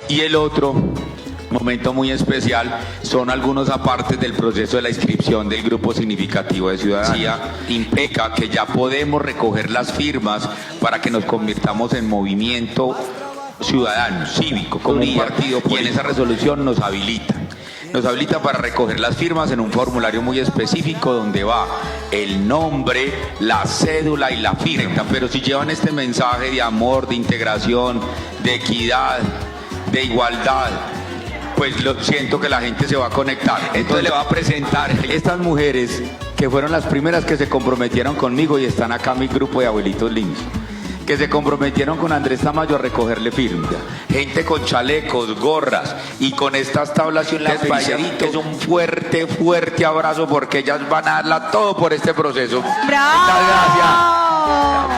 Y el otro momento muy especial son algunos apartes del proceso de la inscripción del grupo significativo de ciudadanía. Implica que ya podemos recoger las firmas para que nos convirtamos en movimiento ciudadano, cívico, como un partido político. Y en esa resolución nos habilita para recoger las firmas en un formulario muy específico donde va el nombre, la cédula y la firma. Pero si llevan este mensaje de amor, de integración, de equidad, de igualdad, pues siento que la gente se va a conectar. Entonces le va a presentar estas mujeres que fueron las primeras que se comprometieron conmigo y están acá en mi grupo de abuelitos lindos, que se comprometieron con Andrés Tamayo a recogerle firmas. Gente con chalecos, gorras y con estas tablas y un lapicerito. Es un fuerte, fuerte abrazo porque ellas van a darla todo por este proceso. ¡Bravo! Muchas gracias.